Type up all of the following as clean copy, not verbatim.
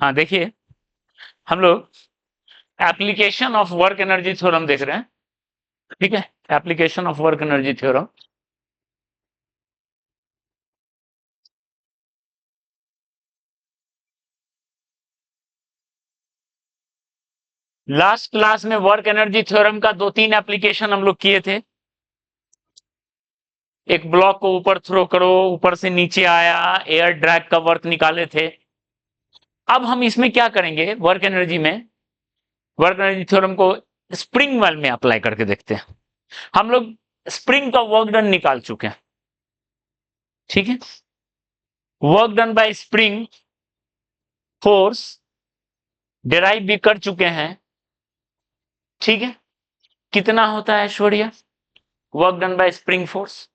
हाँ देखिए, हम लोग application of work energy theorem देख रहे हैं। ठीक है, application of work energy theorem. Last class में वर्क एनर्जी थ्योरम का 2-3 एप्लीकेशन हम लोग किए थे। एक ब्लॉक को ऊपर थ्रो करो, ऊपर से नीचे आया, एयर ड्रैग का वर्क निकाले थे। अब हम इसमें क्या करेंगे, वर्क एनर्जी में, वर्क एनर्जी थ्योरम को स्प्रिंग वाल में अप्लाई करके देखते हैं। हम लोग स्प्रिंग का वर्क डन निकाल चुके हैं। ठीक है, work done by spring force derive भी कर चुके हैं। ठीक है, कितना होता है Aishwarya work done by spring force?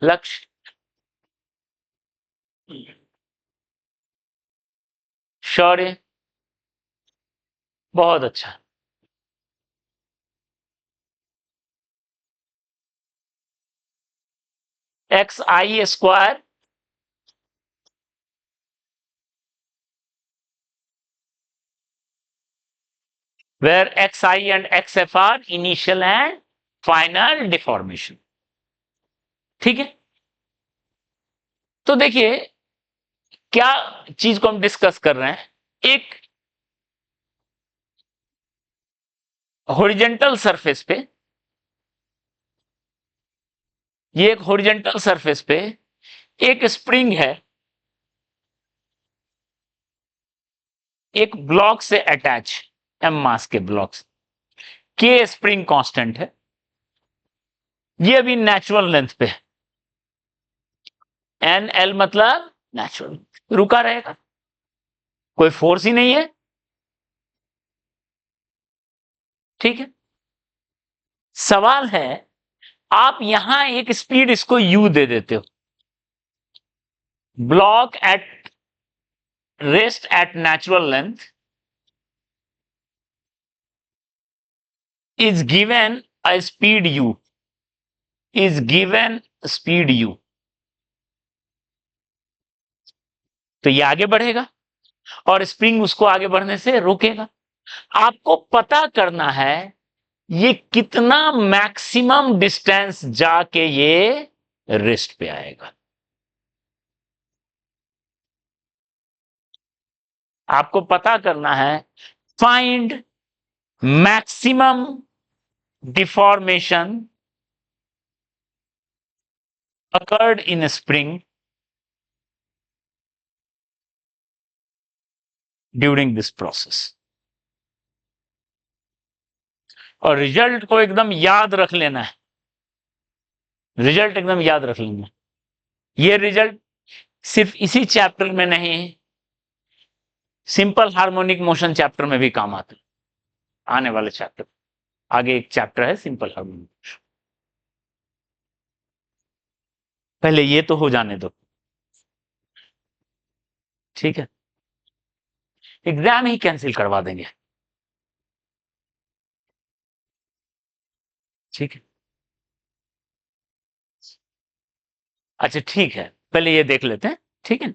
लक्ष्य? शौर्य? बहुत अच्छा। X I square where xi and xf are initial and final deformation। ठीक है, तो देखिए क्या चीज को हम डिस्कस कर रहे हैं। एक हॉरिजॉन्टल सरफेस पे, ये एक हॉरिजॉन्टल सरफेस पे एक स्प्रिंग है, एक ब्लॉक से अटैच, एम मास के ब्लॉक से, के स्प्रिंग कांस्टेंट है, ये अभी नेचुरल लेंथ पे है। एन एल मतलब नेचुरल, रुका रहेगा, कोई फोर्स ही नहीं है। ठीक है, सवाल है आप यहां एक स्पीड इसको यू दे देते हो, block at rest at natural length is given a speed u, is given speed u, तो ये आगे बढ़ेगा और स्प्रिंग उसको आगे बढ़ने से रोकेगा। आपको पता करना है ये कितना मैक्सिमम डिस्टेंस जाके ये रेस्ट पे आएगा। आपको पता करना है find maximum deformation occurred in a spring during this process। और रिजल्ट को एकदम याद रख लेना है, रिजल्ट एकदम याद रख लेना है। ये रिजल्ट सिर्फ इसी चैप्टर में नहीं, सिंपल हार्मोनिक मोशन चैप्टर में भी काम आता है। आने वाले चैप्टर, आगे एक चैप्टर है सिंपल हार्मोनिक, पहले ये तो हो जाने दो। ठीक है, एग्जाम ही कैंसिल करवा देंगे। ठीक है, अच्छा ठीक है, पहले ये देख लेते हैं। ठीक है,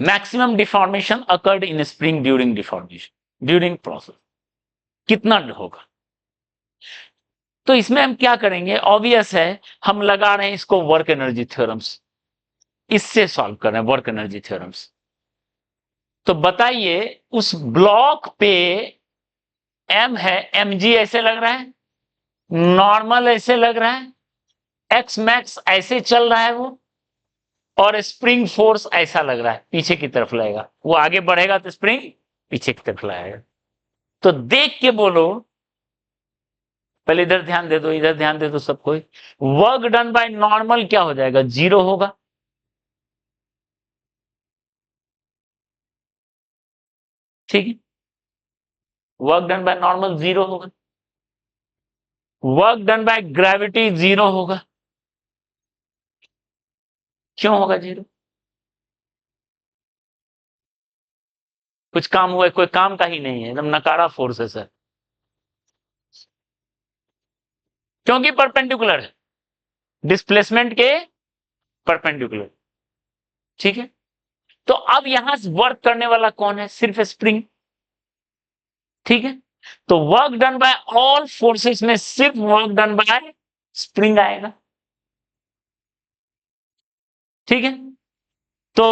maximum deformation occurred in spring during deformation, during process कितना होगा। तो इसमें हम क्या करेंगे, ऑब्वियस है हम लगा रहे हैं इसको वर्क एनर्जी थ्योरम्स, इससे सॉल्व कर रहे हैं वर्क एनर्जी थ्योरम्स। तो बताइए उस ब्लॉक पे एम है, एम जी ऐसे लग रहा है, नॉर्मल ऐसे लग रहा है, एक्स मैक्स ऐसे चल रहा है वो, और स्प्रिंग फोर्स ऐसा लग रहा है पीछे की तरफ लगेगा, वो आगे बढ़ेगा तो स्प्रिंग पीछे की तरफ लगाएगा। तो देख के बोलो, पहले इधर ध्यान दे दो, इधर ध्यान दे दो सब कोई, वर्क डन बाय नॉर्मल क्या हो जाएगा, 0 होगा। ठीक है, वर्क डन बाय नॉर्मल 0 होगा, वर्क डन बाय ग्रेविटी 0 होगा। क्यों होगा 0? कुछ काम हुआ है? कोई काम का ही नहीं है, एकदम नकारा फोर्स है सर, क्योंकि परपेंडिकुलर है डिस्प्लेसमेंट के परपेंडिकुलर, ठीक है। तो अब यहां से वर्क करने वाला कौन है? सिर्फ स्प्रिंग, ठीक है। तो work done by all forces में सिर्फ वर्क डन बाय स्प्रिंग आएगा, ठीक है। तो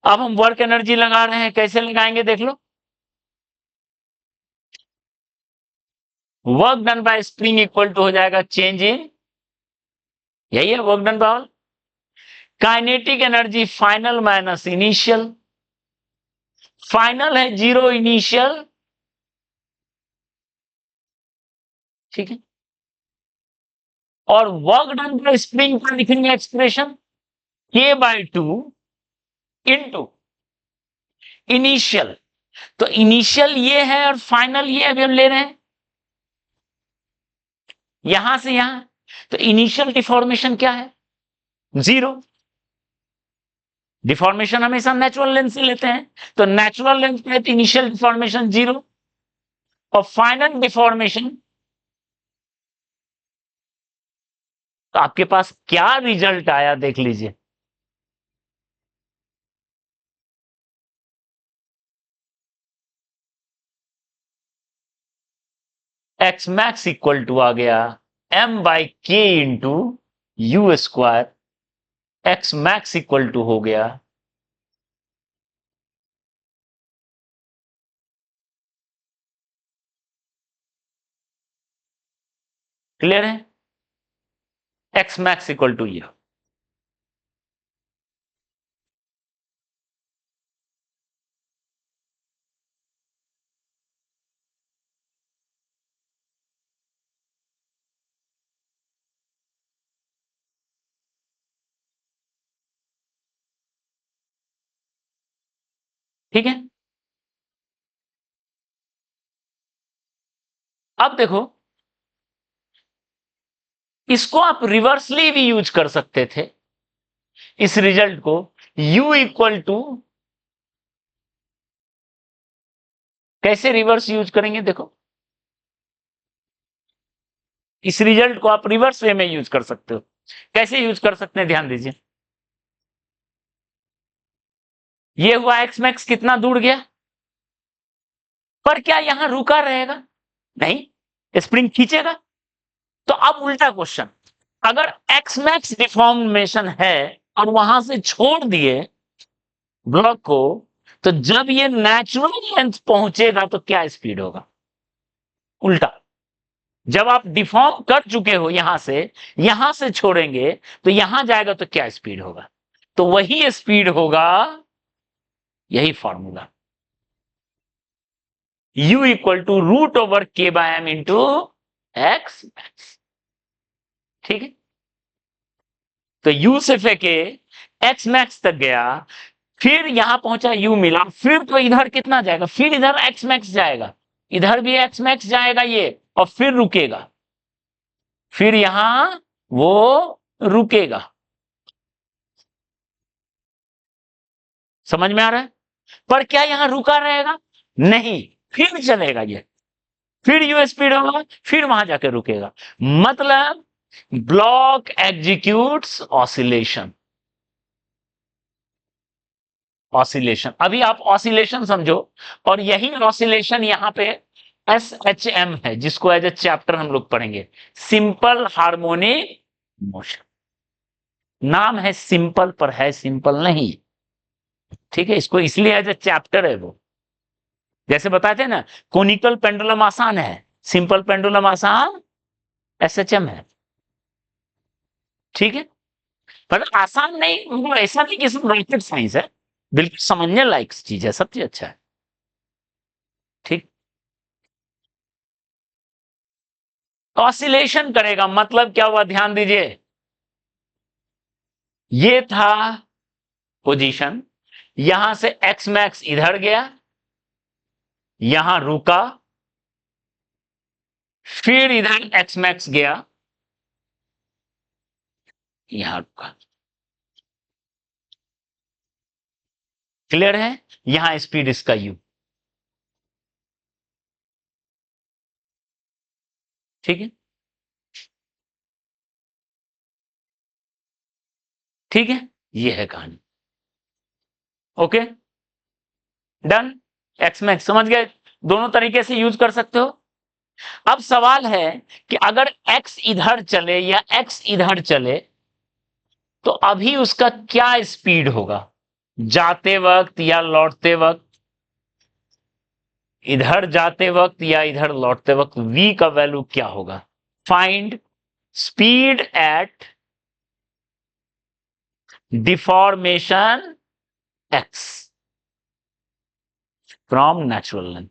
अब हम वर्क एनर्जी लगा रहे हैं, कैसे लगाएंगे देख लो। Work done by spring equal to हो जाएगा चेंज इन, यही है work done by all, kinetic energy final minus initial, final है 0, इनिशियल, ठीक है। और वर्क डन बाय स्प्रिंग पर लिखेंगे एक्सप्रेशन k/2 इंटू इनिशियल। तो इनिशियल ये है और फाइनल ये अभी हम ले रहे हैं यहां से यहां। तो इनिशियल डिफॉर्मेशन क्या है? 0। डिफॉर्मेशन हमेशा नेचुरल लेंथ से लेते हैं, तो नेचुरल लेंथ पे इनिशियल डिफॉर्मेशन 0 और फाइनल डिफॉर्मेशन। तो आपके पास क्या रिजल्ट आया देख लीजिए। एक्स मैक्स इक्वल टू आ गया m/k into u square, x max equal to हो गया क्लियर है, एक्स मैक्स इक्वल टू ये, ठीक है। अब देखो, इसको आप रिवर्सली भी यूज कर सकते थे, इस रिजल्ट को u इक्वल टू, कैसे रिवर्स यूज करेंगे देखो, इस रिजल्ट को आप रिवर्स वे में यूज कर सकते हो। कैसे यूज कर सकते हैं ध्यान दीजिए। ये हुआ एक्स मैक्स कितना दूर गया, पर क्या यहां रुका रहेगा? नहीं, स्प्रिंग खींचेगा। तो अब उल्टा क्वेश्चन, अगर एक्स मैक्स डिफॉर्मेशन है और वहां से छोड़ दिए ब्लॉक को, तो जब ये नेचुरल लेंथ पहुंचेगा तो क्या स्पीड होगा? उल्टा। जब आप डिफॉर्म कर चुके हो यहां से छोड़ेंगे तो यहां जाएगा तो क्या स्पीड होगा? तो वही स्पीड होगा, यही formula, u equal to √k/m into x max, ठीक है। तो u से फेंके एक्स मैक्स तक गया, फिर यहां पहुंचा u मिला, फिर तो इधर कितना जाएगा? फिर इधर एक्स मैक्स जाएगा, इधर भी एक्स मैक्स जाएगा ये, और फिर रुकेगा, फिर यहां वो रुकेगा। समझ में आ रहा है? पर क्या यहां रुका रहेगा? नहीं, फिर चलेगा ये, फिर यू स्पीड होगा, फिर वहां जाकर रुकेगा। मतलब ब्लॉक एग्जीक्यूट्स ऑसिलेशन, ऑसिलेशन। अभी आप ऑसिलेशन समझो, और यही ऑसिलेशन यहां पे SHM है, जिसको एज ए चैप्टर हम लोग पढ़ेंगे, सिंपल हार्मोनिक मोशन। नाम है सिंपल, पर है सिंपल नहीं, ठीक है। इसको इसलिए एज ए चैप्टर है वो, जैसे बताते हैं ना कोनिकल पेंडुलम आसान है, सिंपल पेंडुलम आसान SHM है, ठीक है। पर आसान नहीं, मतलब ऐसा नहीं कि सब रॉकेट साइंस है, बिल्कुल समझने लायक चीज है, सब चीज अच्छा है, ठीक। ऑसिलेशन करेगा मतलब क्या हुआ ध्यान दीजिए, ये था पोजीशन, यहां से एक्स मैक्स इधर गया, यहां रुका, फिर इधर एक्स मैक्स गया, यहां रुका, क्लियर है। यहां स्पीड इसका u, ठीक है। ठीक है, ये है कहानी। Okay, done. एक्स मैक्स समझ गए, दोनों तरीके से यूज कर सकते हो। अब सवाल है कि अगर एक्स इधर चले या एक्स इधर चले तो अभी उसका क्या स्पीड होगा, जाते वक्त या लौटते वक्त, इधर जाते वक्त या इधर लौटते वक्त v का वैल्यू क्या होगा। Find speed at deformation x from natural length.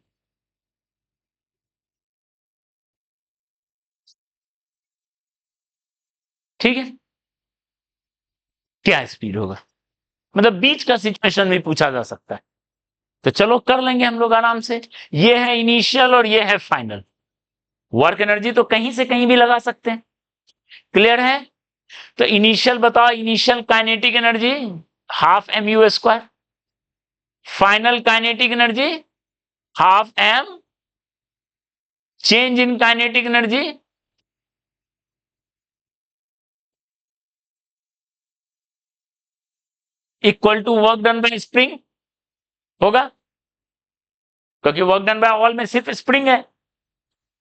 ठीक है, क्या स्पीड होगा, मतलब बीच का सिचुएशन भी पूछा जा सकता है। तो चलो कर लेंगे हम लोग आराम से। ये है इनिशियल और ये है फाइनल। वर्क एनर्जी तो कहीं से कहीं भी लगा सकते हैं, क्लियर है। तो इनिशियल बताओ, initial kinetic energy half m u square, final kinetic energy half m, change in kinetic energy equal to work done by spring होगा, क्योंकि वर्क डन बाय ऑल में सिर्फ स्प्रिंग है।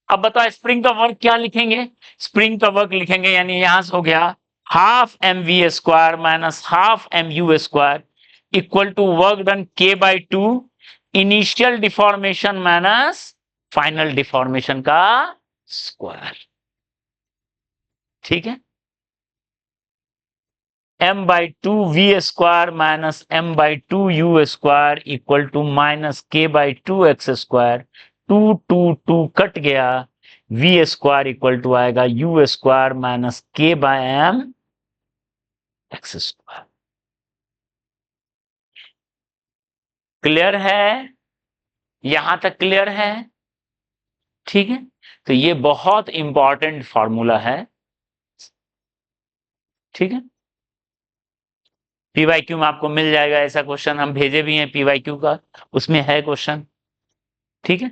अब बताओ स्प्रिंग का वर्क क्या लिखेंगे, स्प्रिंग का वर्क लिखेंगे यानी यहां से हो गया half m v square minus half m u square equal to work done k by two initial deformation minus final deformation का स्क्वायर। ठीक है, m by two v square minus m by two u square equal to minus k by two x square, two two two cut गया, v square equal to आएगा u square minus k by m x square. Clear है, यहां तक clear है। ठीक है, तो ये बहुत इंपॉर्टेंट फॉर्मूला है। ठीक है, पीवाईक्यू में आपको मिल जाएगा ऐसा क्वेश्चन, हम भेजे भी हैं पीवाईक्यू का, उसमें है क्वेश्चन। ठीक है,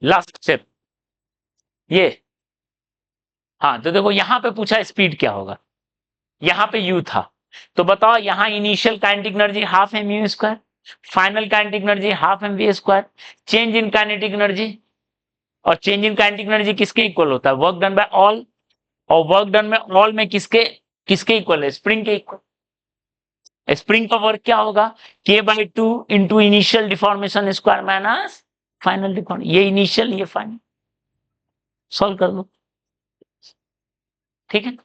लास्ट स्टेप ये। हाँ तो देखो यहां पे पूछा स्पीड क्या होगा, यहां पे यू था, तो बताओ यहां initial kinetic energy half m u square, final kinetic energy half m v square, change in kinetic energy, और चेंज इन काइनेटिक एनर्जी किसके इक्वल होता है, वर्क डन बाय ऑल, और वर्क डन में ऑल में किसके किसके इक्वल है, स्प्रिंग के इक्वल। स्प्रिंग का वर्क क्या होगा, के by two into initial deformation square minus final deformation, ये इनिशियल ये फाइनल, सॉल्व कर लो। ठीक है।